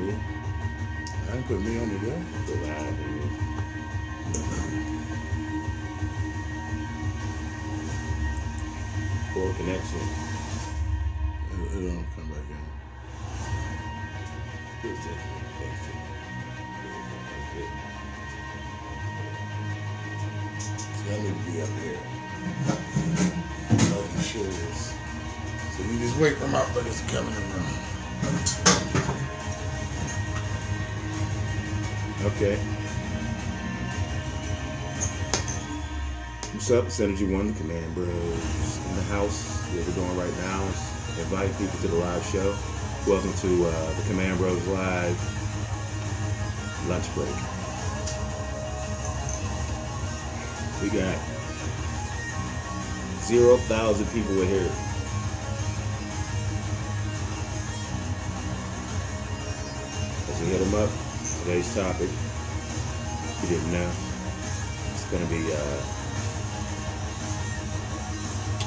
you? I didn't put me on it yet. Put live in you. Poor connection. It don't come back in. Good technique. Thanks, See, I need to be up here. Making sure this. So you just wait for my brothers to come in the room. Okay. What's up? It's Energy One, the Command Bros in the house. What we're doing right now is invite people to the live show. Welcome to the Command Bros Live lunch break. We got 0,000 people in here. As we hit them up, today's topic, if you didn't know, it's going to be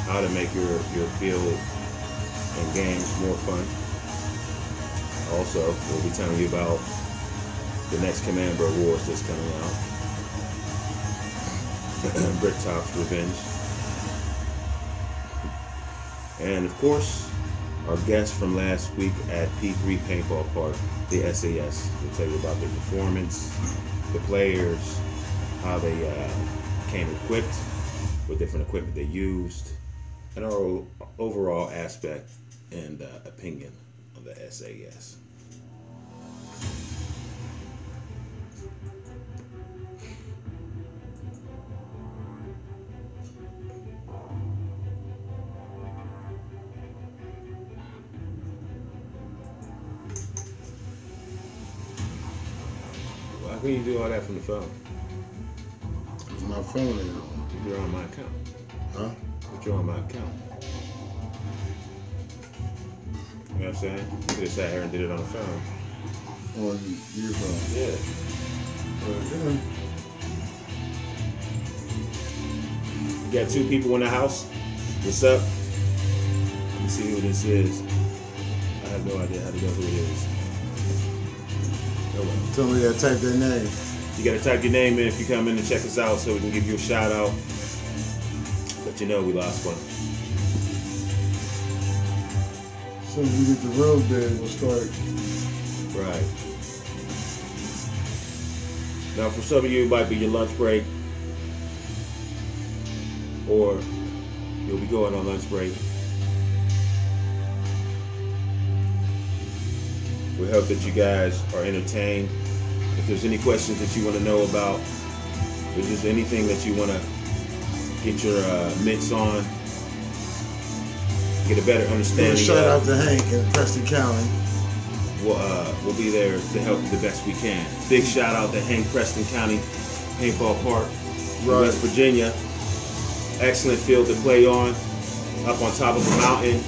how to make your field and games more fun. Also, we'll be telling you about the next Command Bro Wars that's coming out. Bricktop's Revenge. And of course, our guest from last week at P3 Paintball Park, the SAS. We'll tell you about their performance, the players, how they came equipped, what different equipment they used, and our overall aspect and opinion of the SAS. Why can you do all that from the phone? Because my phone ain't on. You're on my account. Huh? But you're on my account. You know what I'm saying? You could have sat here and did it on the phone. On your phone. Yeah. You got two people in the house. What's up? Let me see who this is. I have no idea how to know who it is. Oh, well. Tell me to type their name. You gotta type your name in if you come in to check us out so we can give you a shout out. Let you know we lost one. As soon as we get the road bed, we'll start. Right. Now, for some of you, it might be your lunch break, or you'll be going on lunch break. We hope that you guys are entertained. If there's any questions that you want to know about, if there's just anything that you want to get your mitts on, get a better understanding. Shout out to Hank in Preston County. We'll be there to help you the best we can. Big shout out to Hank, Preston County Paintball Park, West Virginia. Excellent field to play on, up on top of a mountain.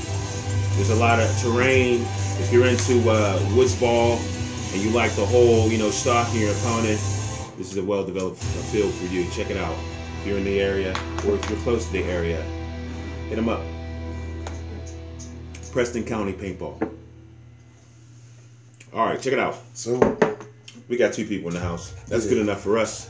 There's a lot of terrain. If you're into woods ball and you like the whole, stalking your opponent, this is a well-developed field for you. Check it out. If you're in the area or if you're close to the area, hit them up. Preston County Paintball. All right, check it out. So we got two people in the house. That's good enough for us.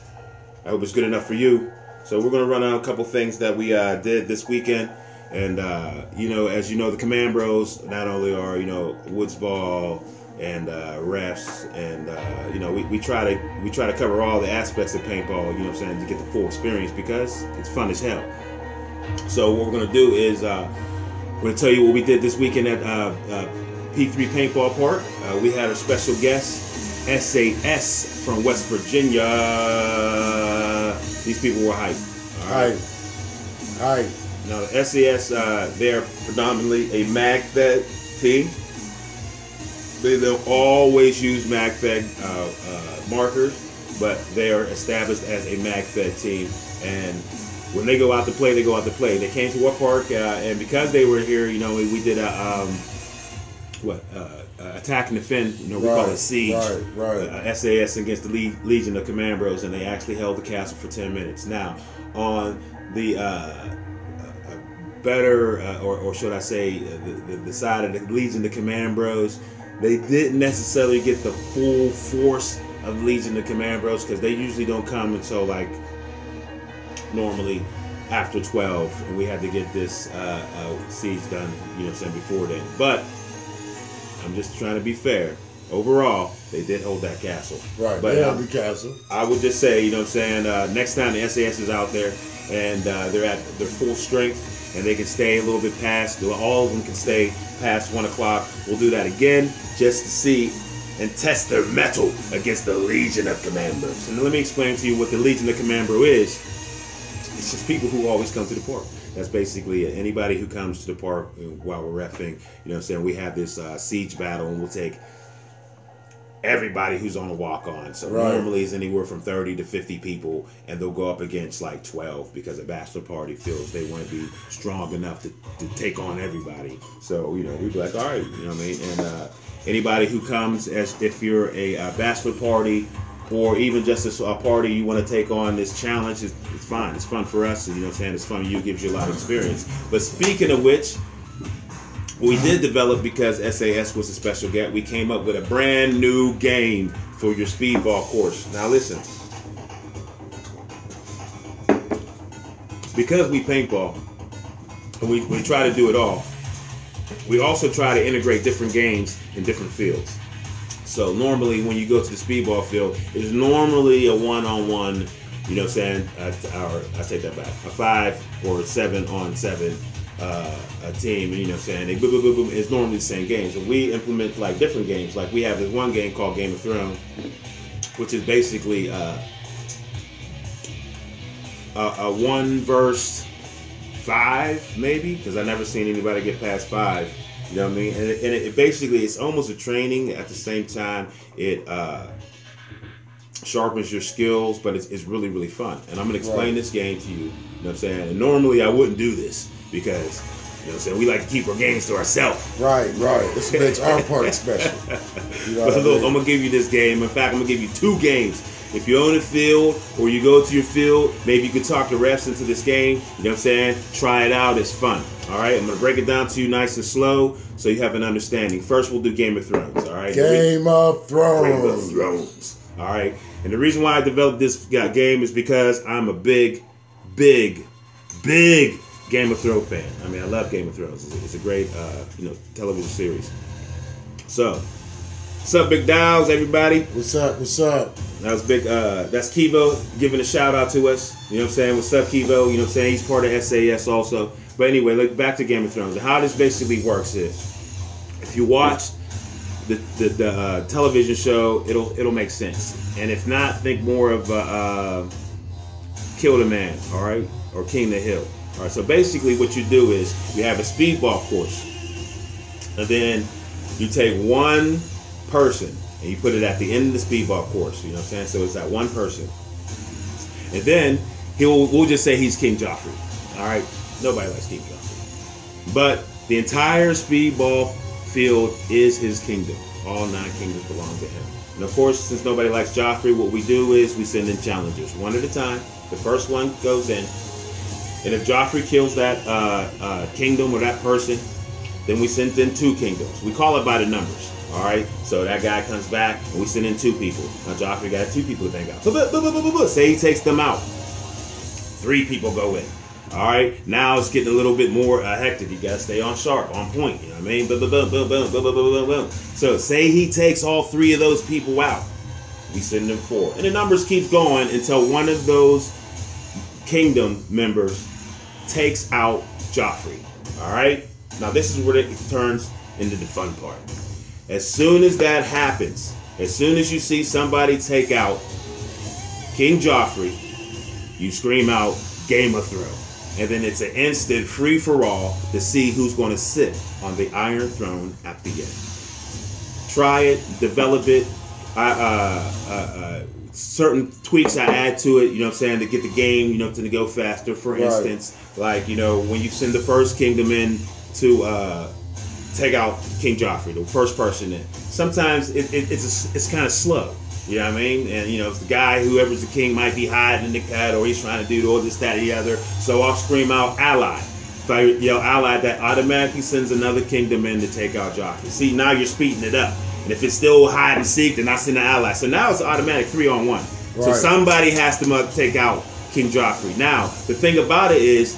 I hope it's good enough for you. So we're gonna run out a couple things that we did this weekend. And as you know, the Command Bros not only are woods ball and refs, and we try to cover all the aspects of paintball. You know what I'm saying, to get the full experience because it's fun as hell. So what we're gonna do is we're gonna tell you what we did this weekend at P3 Paintball Park. We had a special guest, SAS from West Virginia. These people were hype. Hype. Now the SAS, they're predominantly a mag-fed team. They'll always use mag-fed markers, but they are established as a mag-fed team. And when they go out to play, they go out to play. They came to our park, and because they were here, we did a attack and defend. We call it siege. SAS against the Legion of Command Bros, and they actually held the castle for 10 minutes. Now, on the better, or should I say, the side of the Legion of Command Bros, They didn't necessarily get the full force of Legion of Command-Bros because they usually don't come until like normally after 12, and we had to get this siege done, you know what I'm saying, before then. But I'm just trying to be fair. Overall, they did hold that castle. Right, but they held the castle. I would just say, you know what I'm saying, next time the SAS is out there and they're at their full strength and they can stay a little bit past, all of them can stay past 1 o'clock. We'll do that again just to see and test their mettle against the Legion of Command-Bros. And let me explain to you what the Legion of Command-Bro is. It's just people who always come to the park. That's basically it. Anybody who comes to the park while we're reffing, you know what I'm saying, we have this siege battle and we'll take everybody who's on a walk-on. So normally it's anywhere from 30 to 50 people, and they'll go up against like 12 because a bachelor party feels they want to be strong enough to take on everybody. So, you know, we'd be like, all right, you know what I mean? And anybody who comes, as if you're a bachelor party or even just a party you want to take on this challenge, it's fine. It's fun for us, and you know what I'm saying, it's fun for you, it gives you a lot of experience. But speaking of which, we did develop, because SAS was a special get, we came up with a brand new game for your speedball course. Now listen, because we paintball and we try to do it all, we also try to integrate different games in different fields. So normally when you go to the speedball field, it's normally a one-on-one, you know what I'm saying, I take that back, a 5 or 7-on-7 a team, and you know what I'm saying, they boom, boom, boom, boom. It's normally the same games. So we implement like different games. Like we have this one game called Game of Thrones, which is basically a 1 versus 5, maybe, because I never seen anybody get past 5. You know what I mean? And it basically, it's almost a training. At the same time, it sharpens your skills, but it's really, really fun. And I'm gonna explain this game to you. You know what I'm saying? And normally I wouldn't do this, because, you know what I'm saying, we like to keep our games to ourselves. Right. This makes our part special. You know, but look, I'm going to give you this game. In fact, I'm going to give you 2 games. If you're on the field or you go to your field, maybe you could talk the refs into this game. You know what I'm saying? Try it out. It's fun. All right? I'm going to break it down to you nice and slow so you have an understanding. First, we'll do Game of Thrones. All right? Game of Thrones. Game of Thrones. All right? And the reason why I developed this game is because I'm a big Game of Thrones fan. I mean, I love Game of Thrones. It's a great, television series. So, what's up, Big Dogs, everybody? What's up? That was big. That's Kivo giving a shout out to us. You know what I'm saying? What's up, Kivo? You know what I'm saying? He's part of SAS also. But anyway, look back to Game of Thrones. How this basically works is, if you watch the television show, it'll make sense. And if not, think more of Kill the Man, all right, or King the Hill. All right, so basically what you do is you have a speedball course, and then you take one person and you put it at the end of the speedball course, you know what I'm saying? So it's that one person. And then we'll just say he's King Joffrey, all right? Nobody likes King Joffrey. But the entire speedball field is his kingdom. All 9 kingdoms belong to him. And of course, since nobody likes Joffrey, what we do is we send in challengers, one at a time. The first one goes in. And if Joffrey kills that kingdom or that person, then we send in 2 kingdoms. We call it by the numbers, all right? So that guy comes back, and we send in 2 people. Now Joffrey got 2 people to bang out. Say he takes them out. 3 people go in, all right? Now it's getting a little bit more hectic. You got to stay on sharp, on point, you know what I mean? So say he takes all 3 of those people out. We send in 4. And the numbers keep going until one of those kingdom members takes out Joffrey. All right? Now this is where it turns into the fun part. As soon as that happens, as soon as you see somebody take out King Joffrey, you scream out Game of Thrones. And then it's an instant free-for-all to see who's going to sit on the Iron Throne at the end. Try it, develop it. Certain tweaks I add to it, you know what I'm saying, to get the game, you know, to go faster. For instance, like, you know, when you send the first kingdom in to take out King Joffrey, the first person in, sometimes it's kind of slow. You know what I mean? And, you know, it's the guy, whoever's the king, might be hiding in the cut, or he's trying to do all this, that, or the other. So I'll scream out ally. If I yell ally, that automatically sends another kingdom in to take out Joffrey. See, now you're speeding it up. And if it's still hide and seek, then I send an ally. So now it's automatic 3-on-1. So Right. somebody has to take out King Joffrey. Now, the thing about it is,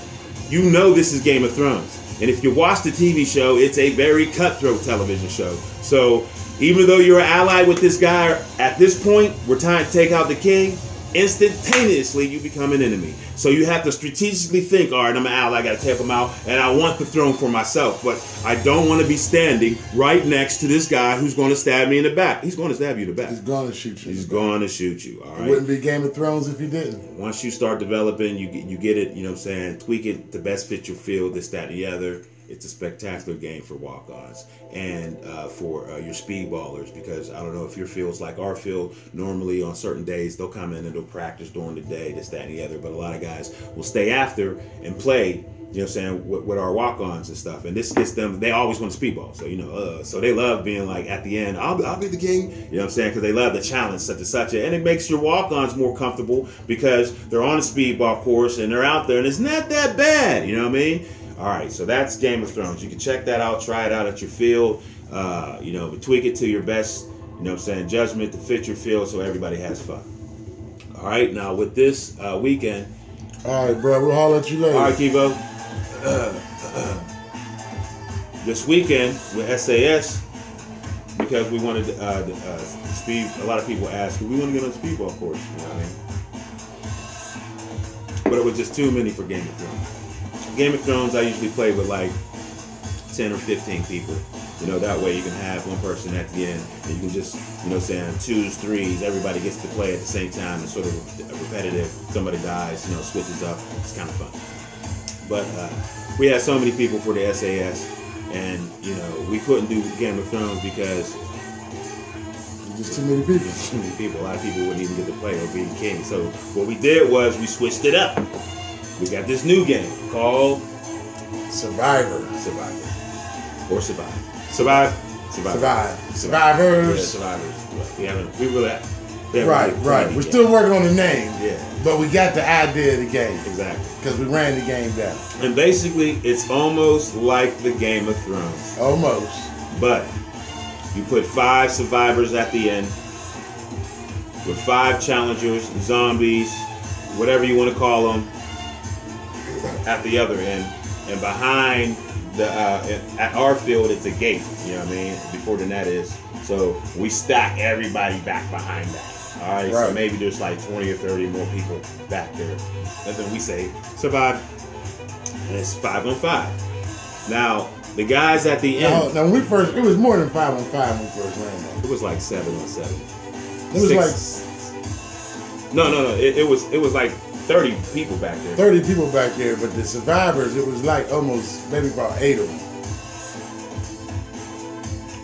you know this is Game of Thrones. And if you watch the TV show, it's a very cutthroat television show. So even though you're allied with this guy, at this point, we're trying to take out the king, instantaneously you become an enemy. So you have to strategically think, all right, I'm an ally, I got to take him out, and I want the throne for myself. But I don't want to be standing right next to this guy who's going to stab me in the back. He's going to stab you in the back. He's going to shoot you. He's going to shoot you, all right? It wouldn't be Game of Thrones if he didn't. Once you start developing, you get it, you know what I'm saying, tweak it to best fit your field, this, that, and the other. It's a spectacular game for walk-ons and for your speed ballers, because I don't know if your field's like our field. Normally on certain days they'll come in and they'll practice during the day, this, that, and the other. But a lot of guys will stay after and play, you know what I'm saying, with our walk-ons and stuff. And this gets them, they always want to speedball. So, you know, so they love being like at the end, I'll be the king, you know what I'm saying, because they love the challenge, such and such. And it makes your walk-ons more comfortable because they're on a speedball course and they're out there and it's not that bad, you know what I mean? All right, so that's Game of Thrones. You can check that out, try it out at your field, you know, tweak it to your best, you know what I'm saying, judgment to fit your field so everybody has fun. All right, now with this weekend. All right, bro, we'll holler at you later. All right, Kivo. This weekend with SAS, because we wanted speed, a lot of people ask, we want to get on the speedball course, you know what I mean? But it was just too many for Game of Thrones. Game of Thrones, I usually play with like 10 or 15 people. You know, that way you can have one person at the end and you can just, you know, saying 2s, 3s, everybody gets to play at the same time. It's sort of repetitive. Somebody dies, you know, switches up. It's kind of fun. But we had so many people for the SAS, and, you know, we couldn't do Game of Thrones because just too many people. Too many people. A lot of people wouldn't even get to play or be the king. So what we did was we switched it up. We got this new game called Survivor. Or Survive. Survivors. Yeah, Survivors. Right. We're still working on the name. Yeah. But we got the idea of the game. Exactly. Because we ran the game down. And basically, it's almost like the Game of Thrones. Almost. But you put 5 survivors at the end with 5 challengers, zombies, whatever you want to call them, at the other end, and behind the at our field it's a gate, you know what I mean, before the net is. So we stack everybody back behind that. All right. So maybe there's like 20 or 30 more people back there. And then we say survive, and it's 5-on-5. Now the guys at the end. Now when we first, it was more than 5-on-5 when we first ran that. It was like 7-on-7. It was No. It was like 30 people back there. 30 people back there, but the survivors, it was like almost, maybe about 8 of them.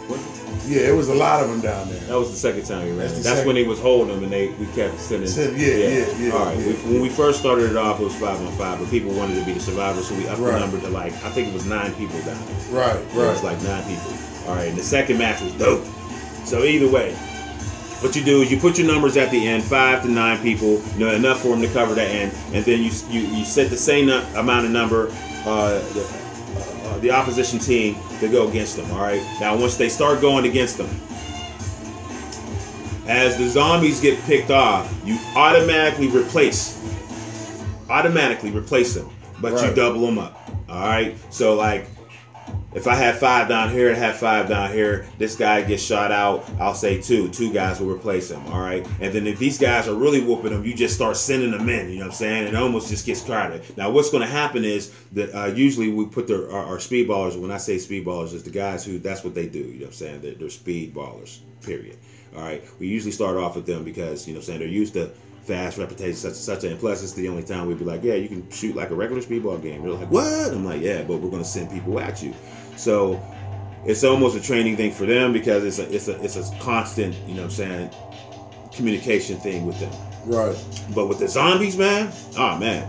What? Yeah, it was a lot of them down there. That was the second time we ran. That's when he was holding them, and we kept sending. Yeah. All right. When we first started it off, it was 5-on-5, but people wanted to be the survivors, so we upped the number to like, I think it was 9 people down there. Right. It was like 9 people. All right. And the second match was dope. So either way, what you do is you put your numbers at the end, 5 to 9 people, you know, enough for them to cover the end, and then you set the same amount of number, the opposition team to go against them. All right. Now, once they start going against them, as the zombies get picked off, you automatically replace them, but you double them up. All right. So like, if I had 5 down here and have 5 down here, this guy gets shot out, I'll say 2. 2 guys will replace him, all right? And then if these guys are really whooping them, you just start sending them in, you know what I'm saying? It almost just gets crowded. Now, what's going to happen is that usually we put our speed ballers, when I say speed ballers, is the guys who, that's what they do, you know what I'm saying? They're speed ballers, period. All right? We usually start off with them because, you know what I'm saying, they're used to fast reputation, such and such, and plus it's the only time we'd be like, yeah, you can shoot like a regular speedball game. They're like, what? I'm like, yeah, but we're going to send people at you. So it's almost a training thing for them because it's a constant, you know what I'm saying, communication thing with them. Right. But with the zombies, man, oh man,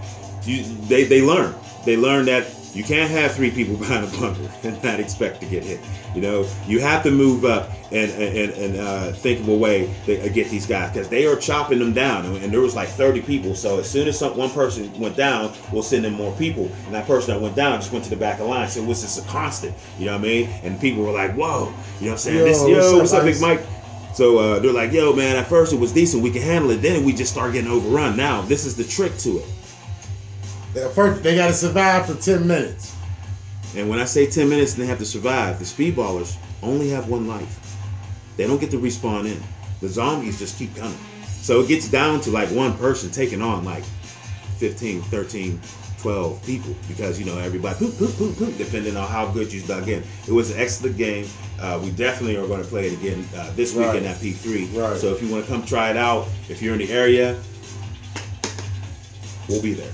they learn. They learn that You can't have 3 people behind a bunker and not expect to get hit. You know, you have to move up and think of a way to get these guys, because they are chopping them down. And there was like 30 people. So as soon as one person went down, we'll send in more people. And that person that went down just went to the back of the line. So it was just a constant. You know what I mean? And people were like, "Whoa," you know what I'm saying? What's up, Big Mike? So they're like, "Yo, man, at first it was decent. We can handle it. Then we just start getting overrun." Now, this is the trick to it. First, they got to survive for 10 minutes. And when I say 10 minutes and they have to survive, the speedballers only have 1 life. They don't get to respawn in. The zombies just keep coming. So it gets down to like 1 person taking on like 15, 13, 12 people, because, you know, everybody poop, depending on how good you dug in. It was an excellent game. We definitely are going to play it again this weekend at P3. Right. So if you want to come try it out, if you're in the area, we'll be there.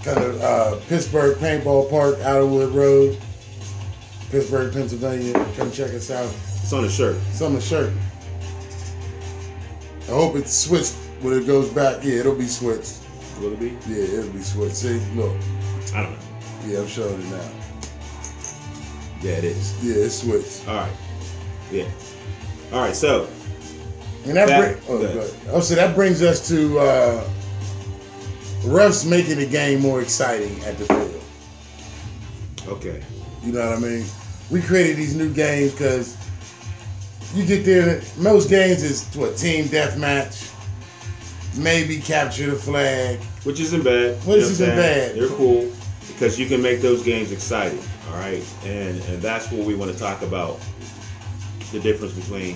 Kind of Pittsburgh Paintball Park, Outerwood Road, Pittsburgh, Pennsylvania. Come check us out. It's on the shirt. It's on the shirt. I hope it's switched when it goes back. Yeah, it'll be switched. Will it be? Yeah, it'll be switched. See, look. I don't know. Yeah, I'm showing it now. Yeah, it is. Yeah, it's switched. All right. Yeah. All right, so. And that brings us to refs making the game more exciting at the field. Okay. You know what I mean? We created these new games because you get there, most games is to a team deathmatch, maybe capture the flag. Which isn't bad. Which isn't bad. They're cool because you can make those games exciting, all right? And that's what we want to talk about, the difference between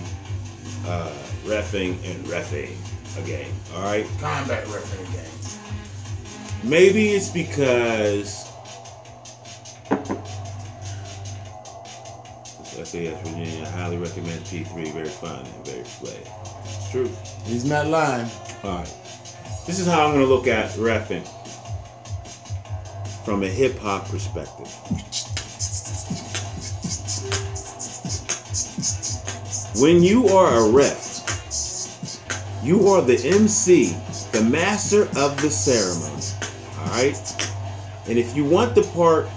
reffing and reffing a game, all right? Combat reffing a game. Maybe it's because SAS Virginia highly recommends P3, very fun and very play. It's true. He's not lying. All right. This is how I'm going to look at reffing from a hip hop perspective. When you are a ref, you are the MC, the master of the ceremony. All right? And if you want the part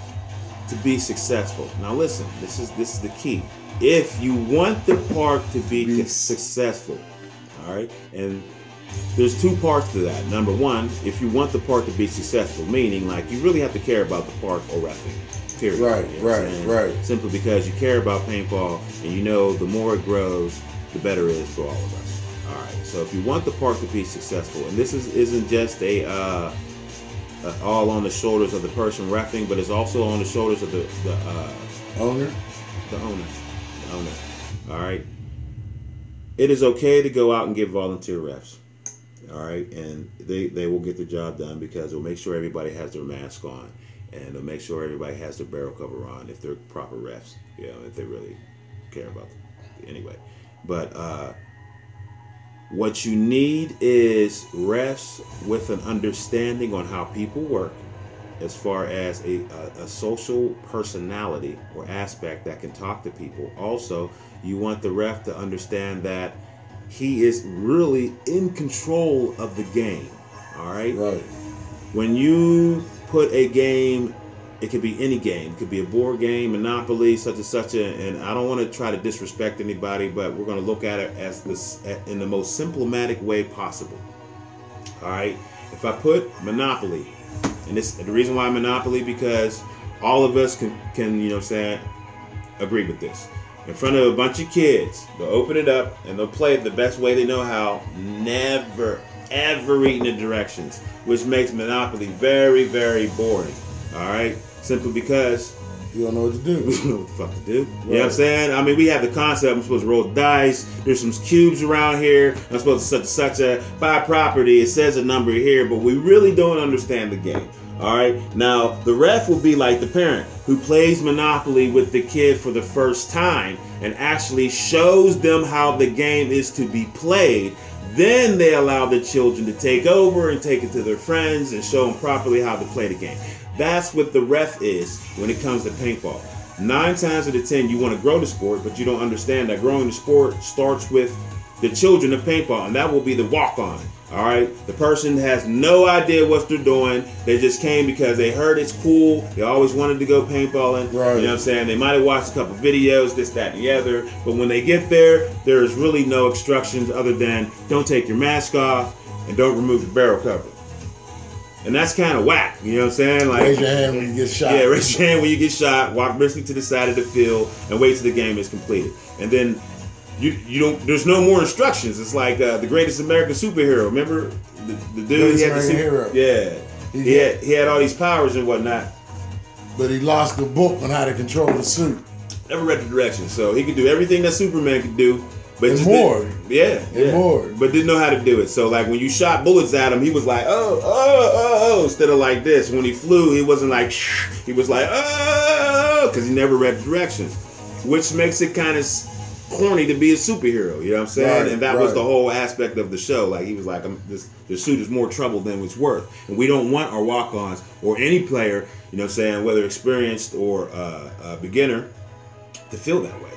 to be successful, now listen, this is the key. If you want the part to be successful, all right, and there's 2 parts to that. Number 1, if you want the part to be successful, meaning like you really have to care about the part or reffing, period. Right, you know right. Simply because you care about paintball, and you know the more it grows, the better it is for all of us. All right, so if you want the part to be successful, and this isn't just all on the shoulders of the person reffing, but it's also on the shoulders of the owner. The owner. All right. It is okay to go out and get volunteer refs. All right, and they will get the job done because they'll make sure everybody has their mask on, and they'll make sure everybody has their barrel cover on if they're proper refs. You know, if they really care about them. Anyway, but what you need is refs with an understanding on how people work, as far as a social personality or aspect that can talk to people. Also, you want the ref to understand that he is really in control of the game. All right? Right. When you put a game, it could be any game. It could be a board game, Monopoly, such and such. And I don't want to try to disrespect anybody, but we're going to look at it as this in the most symptomatic way possible. All right? If I put Monopoly, and the reason why Monopoly, because all of us can you know what I'm saying, agree with this. In front of a bunch of kids, they'll open it up and they'll play it the best way they know how, never, ever reading the directions, which makes Monopoly very, very boring. All right? Simply because you don't know what to do. We don't know what the fuck to do. Right. You know what I'm saying? I mean, we have the concept. I'm supposed to roll dice. There's some cubes around here. I'm supposed to such a buy property. It says a number here, but we really don't understand the game. All right? Now, the ref will be like the parent who plays Monopoly with the kid for the first time and actually shows them how the game is to be played. Then they allow the children to take over and take it to their friends and show them properly how to play the game. That's what the ref is when it comes to paintball. 9 times out of 10, you want to grow the sport, but you don't understand that growing the sport starts with the children of paintball, and that will be the walk-on. All right, the person has no idea what they're doing. They just came because they heard it's cool. They always wanted to go paintballing. Right. You know what I'm saying? They might have watched a couple videos, this, that, and the other. But when they get there, there's really no instructions other than don't take your mask off and don't remove the barrel cover. And that's kind of whack. You know what I'm saying? Like, raise your hand when you get shot. Yeah, raise your hand when you get shot. Walk briskly to the side of the field and wait till the game is completed. And then you don't. There's no more instructions. It's like the greatest American superhero. Remember the dude? He had the hero. Yeah, he had all these powers and whatnot. But he lost the book on how to control the suit. Never read the directions, so he could do everything that Superman could do. But and more. More. But didn't know how to do it. So like when you shot bullets at him, he was like, oh, instead of like this. When he flew, he wasn't like, shh. He was like, oh, because he never read the directions, which makes it kind of corny to be a superhero. You know what I'm saying? Right, and that was the whole aspect of the show. Like he was like, the suit is more trouble than it's worth, and we don't want our walk-ons or any player, you know what I'm saying, whether experienced or a beginner, to feel that way.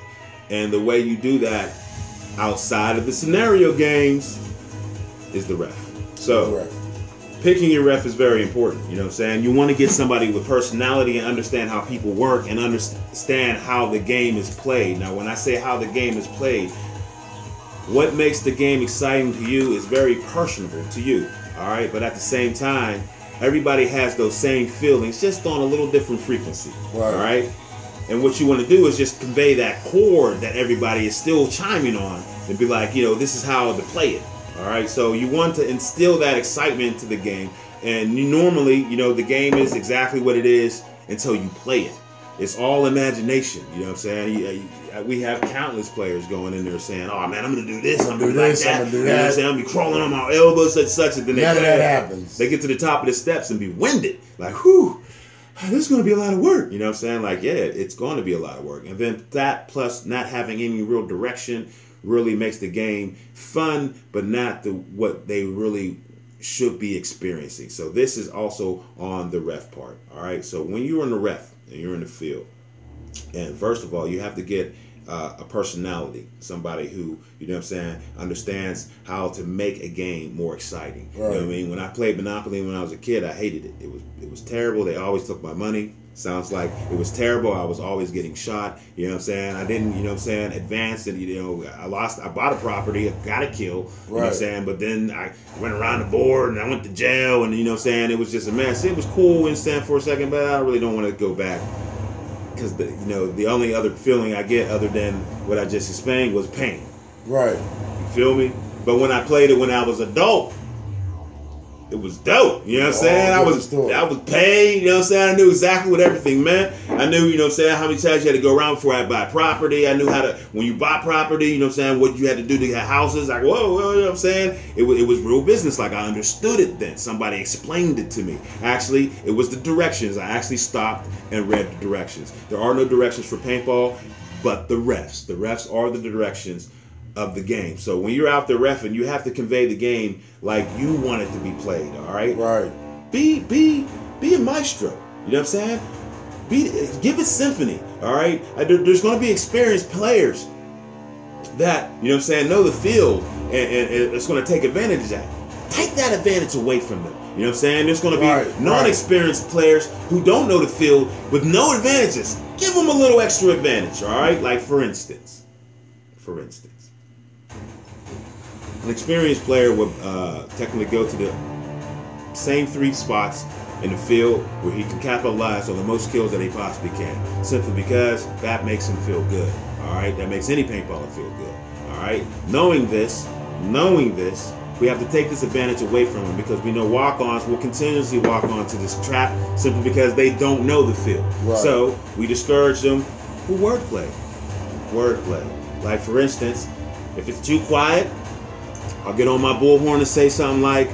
And the way you do that outside of the scenario games is the ref. So picking your ref is very important. You know what I'm saying? You want to get somebody with personality and understand how people work and understand how the game is played. Now, when I say how the game is played, what makes the game exciting to you is very personable to you. All right? But at the same time, everybody has those same feelings, just on a little different frequency. All right? And what you want to do is just convey that chord that everybody is still chiming on and be like, you know, this is how to play it. All right. So you want to instill that excitement into the game. And you normally, you know, the game is exactly what it is until you play it. It's all imagination. You know what I'm saying? We have countless players going in there saying, oh, man, I'm going to do this. I'm going to do like that. You know what I'm saying? I'm going to be crawling on my elbows, such. And then none of that happens. They get to the top of the steps and be winded. Like, whew. This is going to be a lot of work. You know what I'm saying? Like, yeah, it's going to be a lot of work. And then that plus not having any real direction really makes the game fun, but not what they really should be experiencing. So this is also on the ref part. All right. So when you're in the ref and you're in the field, and first of all, you have to get a personality, somebody who, you know what I'm saying, understands how to make a game more exciting. Right. You know what I mean? When I played Monopoly when I was a kid, I hated it. It was terrible. They always took my money. Sounds like it was terrible. I was always getting shot. You know what I'm saying? I didn't, you know what I'm saying, advance, and, you know, I bought a property, I got a kill, you know what I'm saying? But then I went around the board and I went to jail, and, you know what I'm saying, it was just a mess. It was cool in Stand for a second, but I really don't want to go back. Because, you know, the only other feeling I get other than what I just explained was pain. Right. You feel me? But when I played it when I was adult, it was dope. You know what I'm saying? I was paid. You know what I'm saying? I knew exactly what everything meant. I knew, you know what I'm saying, how many times you had to go around before I buy property. I knew how to, when you bought property, you know what I'm saying, what you had to do to get houses. Like, whoa, you know what I'm saying? It was real business. Like, I understood it then. Somebody explained it to me. Actually, it was the directions. I actually stopped and read the directions. There are no directions for paintball, but the refs. The refs are the directions of the game. So when you're out there reffing, you have to convey the game like you want it to be played. All right. Right. Be a maestro. You know what I'm saying? Give it symphony. All right. There's going to be experienced players that, you know what I'm saying, know the field and it's going to take advantage of that. Take that advantage away from them. You know what I'm saying? There's going to be non-experienced players who don't know the field with no advantages. Give them a little extra advantage. All right. Like for instance. An experienced player would technically go to the same 3 spots in the field where he can capitalize on the most kills that he possibly can. Simply because that makes him feel good. All right? That makes any paintballer feel good. All right? Knowing this, we have to take this advantage away from him because we know walk-ons will continuously walk onto this trap simply because they don't know the field. Right. So we discourage them with wordplay. Like, for instance, if it's too quiet, I'll get on my bullhorn and say something like,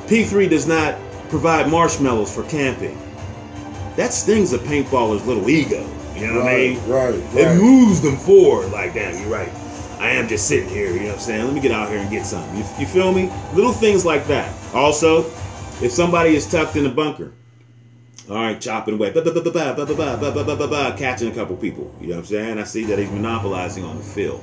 P3 does not provide marshmallows for camping. That stings a paintballer's little ego. You know what I mean? Right. It moves them forward. Like, damn, you're right. I am just sitting here, you know what I'm saying? Let me get out here and get something. You feel me? Little things like that. Also, if somebody is tucked in a bunker, all right, chopping away, catching a couple people. You know what I'm saying? I see that he's monopolizing on the field.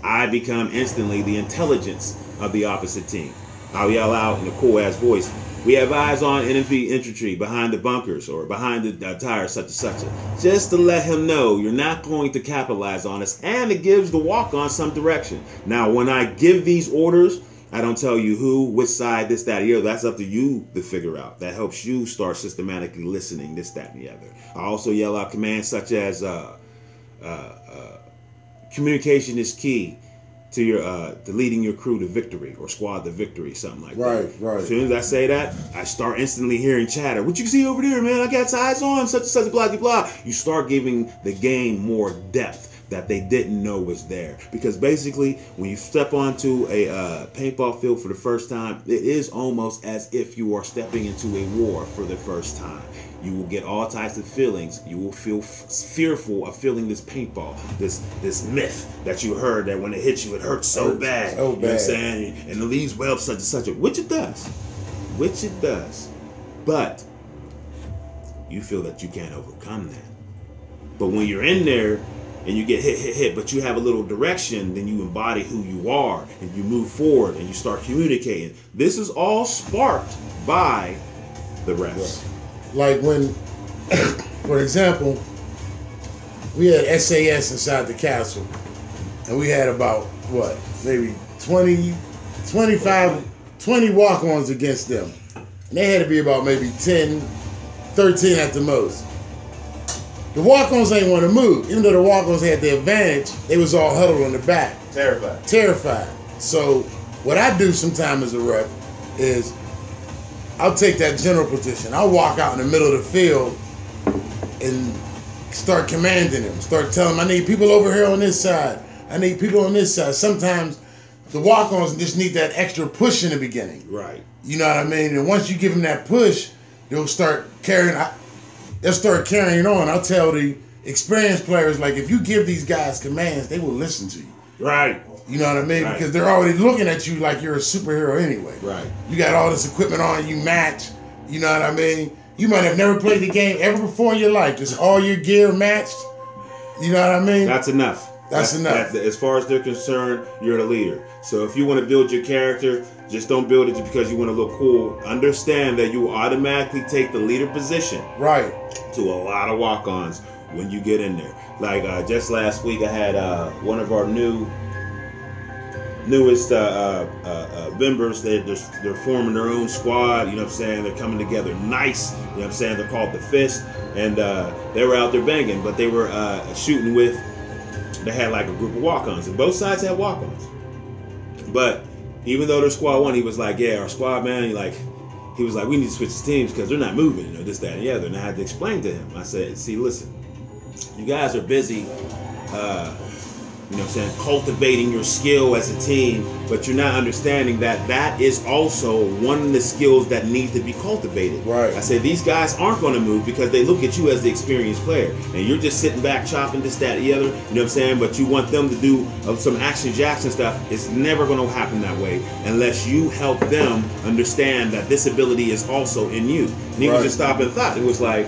I become instantly the intelligence of the opposite team. I'll yell out in a cool-ass voice, "We have eyes on enemy infantry behind the bunkers or behind the tires, such and such." Just to let him know you're not going to capitalize on us, and it gives the walk-on some direction. Now, when I give these orders, I don't tell you who, which side, this, that, or the other. That's up to you to figure out. That helps you start systematically listening, this, that, and the other. I also yell out commands such as communication is key to your to leading your crew to victory or squad to victory, something like that. Right. As soon as I say that, I start instantly hearing chatter. "What you see over there, man? I got eyes on such and such, blah blah blah." You start giving the game more depth that they didn't know was there, because basically when you step onto a paintball field for the first time, it is almost as if you are stepping into a war for the first time. You will get all types of feelings. You will feel fearful of feeling this paintball, this myth that you heard that when it hits you, it hurts so bad. You know what I'm saying? And it leaves webs such and such, which it does. But you feel that you can't overcome that. But when you're in there and you get hit, but you have a little direction, then you embody who you are and you move forward and you start communicating. This is all sparked by the refs. Like when, for example, we had SAS inside the castle, and we had about, what, maybe 20 walk-ons against them. And they had to be about maybe 10, 13 at the most. The walk-ons ain't want to move. Even though the walk-ons had the advantage, they was all huddled on the back. Terrified. So what I do sometimes as a rep is I'll take that general position. I'll walk out in the middle of the field and start commanding them. Start telling them, I need people over here on this side. I need people on this side. Sometimes the walk-ons just need that extra push in the beginning. Right. You know what I mean? And once you give them that push, they'll start carrying on. I'll tell the experienced players, like, if you give these guys commands, they will listen to you. Right. You know what I mean? Right. Because they're already looking at you like you're a superhero anyway. Right. You got all this equipment on, you match. You know what I mean? You might have never played the game ever before in your life. Just all your gear matched. You know what I mean? That's enough. That's enough. As far as they're concerned, you're the leader. So if you want to build your character, just don't build it just because you want to look cool. Understand that you will automatically take the leader position. Right. To a lot of walk-ons when you get in there. Like just last week, I had one of our newest members. They're forming their own squad. You know what I'm saying? They're coming together nice. You know what I'm saying? They're called the Fist, and they were out there banging, but they were shooting with. They had like a group of walk-ons, and both sides had walk-ons. But even though they're squad one, he was like, "Yeah, our squad, man." He was like, "We need to switch teams because they're not moving, you know, this, that, and the other." And I had to explain to him. I said, "See, listen, you guys are busy, you know what I'm saying, cultivating your skill as a team, but you're not understanding that that is also one of the skills that need to be cultivated." Right. I said, these guys aren't going to move because they look at you as the experienced player, and you're just sitting back chopping this, that, the other, you know what I'm saying, but you want them to do some Action Jackson stuff. It's never going to happen that way unless you help them understand that this ability is also in you. And he was just stopping and thought. It was like,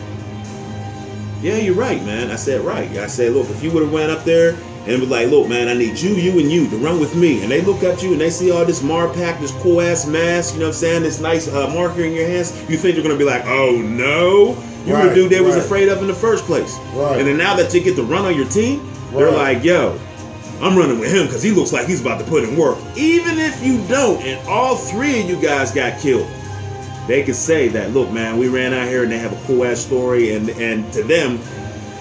yeah, you're right, man. I said, right. I said, look, if you would have went up there and was like, look, man, I need you, and you to run with me. And they look at you and they see all this Marpack, this cool ass mask, you know what I'm saying, this nice marker in your hands. You think they're going to be like, oh no, you were the dude they was afraid of in the first place. Right. And then now that you get to run on your team, they're like, yo, I'm running with him because he looks like he's about to put in work. Even if you don't, and all three of you guys got killed, they could say that, look, man, we ran out here and they have a cool ass story, and to them,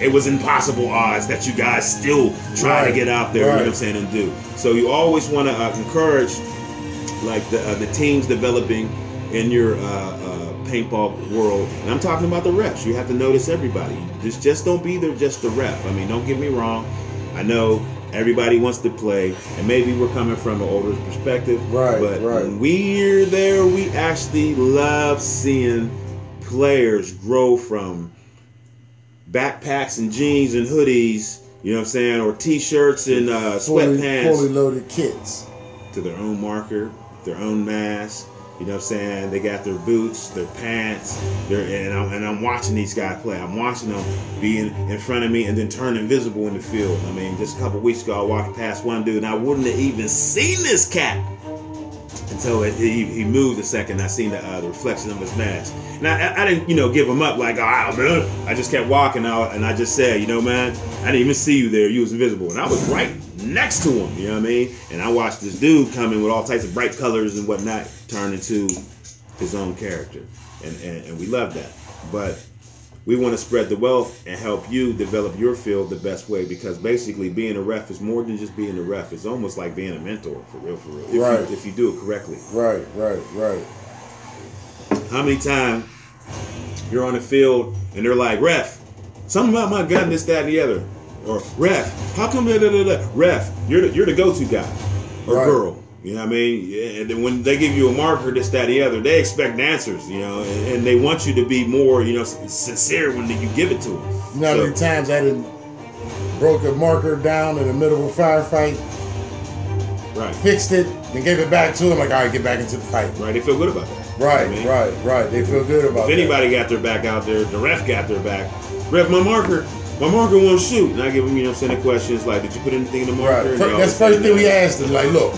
it was impossible odds that you guys still try to get out there, you know what I'm saying, and do. So you always want to encourage, like, the teams developing in your paintball world. And I'm talking about the refs. You have to notice everybody. Just don't be there just the ref. I mean, don't get me wrong. I know everybody wants to play, and maybe we're coming from an older perspective. But when we're there, we actually love seeing players grow from backpacks and jeans and hoodies, you know what I'm saying, or t-shirts and sweatpants, fully loaded kits, to their own marker, their own mask, you know what I'm saying. They got their boots, their pants, and I'm watching these guys play. I'm watching them being in front of me and then turn invisible in the field. I mean, just a couple weeks ago, I walked past one dude and I wouldn't have even seen this cat until he moved a second. I seen the reflection of his mask, and I didn't give him up like I just kept walking out, and I just said, man, I didn't even see you there. You was invisible, and I was right next to him. You know what I mean? And I watched this dude come in with all types of bright colors and whatnot, turn into his own character, and we love that. But we want to spread the wealth and help you develop your field the best way, because basically being a ref is more than just being a ref. It's almost like being a mentor, for real. If you do it correctly. Right. How many times you're on the field and they're like, ref, something about my gun, this, that, and the other. Or, ref, how come Ref, you're the go-to guy or girl. You know what I mean? And then when they give you a marker, this, that, the other, they expect answers, and they want you to be more, sincere when you give it to them. You know how many times I done broke a marker down in the middle of a firefight, right? Fixed it, then gave it back to him, like, all right, get back into the fight. Right, they feel good about that. Right, you know what I mean? Right. They feel good about that. If anybody got their back out there, the ref got their back. Ref, my marker won't shoot. And I give them, the questions like, did you put anything in the marker? Right. That's the first thing we asked them, like, look,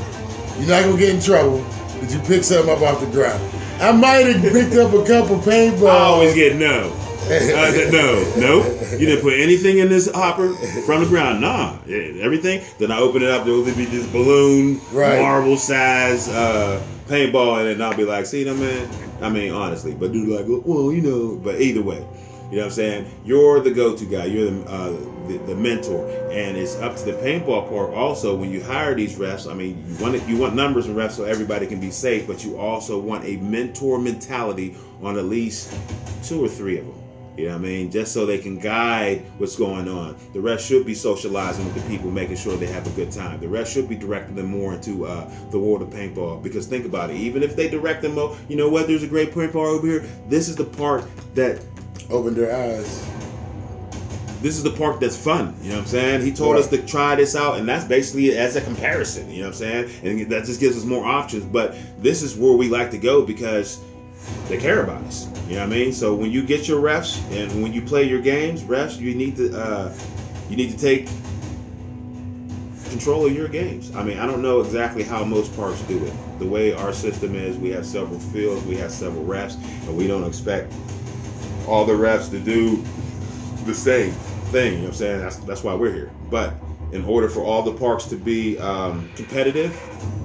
you're not going to get in trouble. Did you pick something up off the ground? I might have picked up a couple paintballs. I always get no. I said, no. You didn't put anything in this hopper from the ground. Nah. Everything. Then I open it up. There will be this balloon, marble size paintball in it. And I'll be like, see, man? I mean, honestly. But dude, like, well, but either way. You know what I'm saying? You're the go-to guy. You're the mentor, and it's up to the paintball park. Also, when you hire these refs, I mean, you want numbers and refs so everybody can be safe, but you also want a mentor mentality on at least 2 or 3 of them. You know what I mean? Just so they can guide what's going on. The refs should be socializing with the people, making sure they have a good time. The refs should be directing them more into the world of paintball. Because think about it, even if they direct them, what? There's a great paintball over here. This is the part that opened their eyes. This is the part that's fun, you know what I'm saying? He told us to try this out, and that's basically as a comparison, you know what I'm saying? And that just gives us more options. But this is where we like to go because they care about us, you know what I mean? So when you get your refs and when you play your games, refs, you need to take control of your games. I mean, I don't know exactly how most parks do it. The way our system is, we have several fields, we have several refs, and we don't expect all the refs to do the same thing, you know what I'm saying? That's why we're here. But in order for all the parks to be competitive,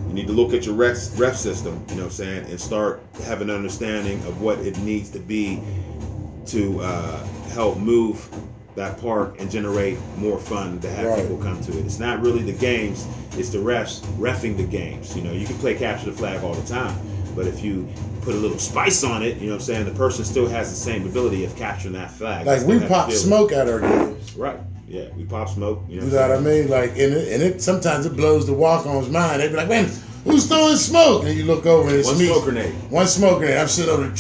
you need to look at your ref system, you know what I'm saying, and start having an understanding of what it needs to be to help move that park and generate more fun to have people come to it. It's not really the games, it's the refs reffing the games. You can play capture the flag all the time, but if you put a little spice on it, you know what I'm saying, the person still has the same ability of capturing that flag. Like we pop smoke at our games. Right. Yeah, we pop smoke. You know what I mean? Like, and it sometimes it blows the walk-on's mind. They be like, man, who's throwing smoke? And you look over and it's one smoke grenade. One smoke grenade. I'm sitting over there.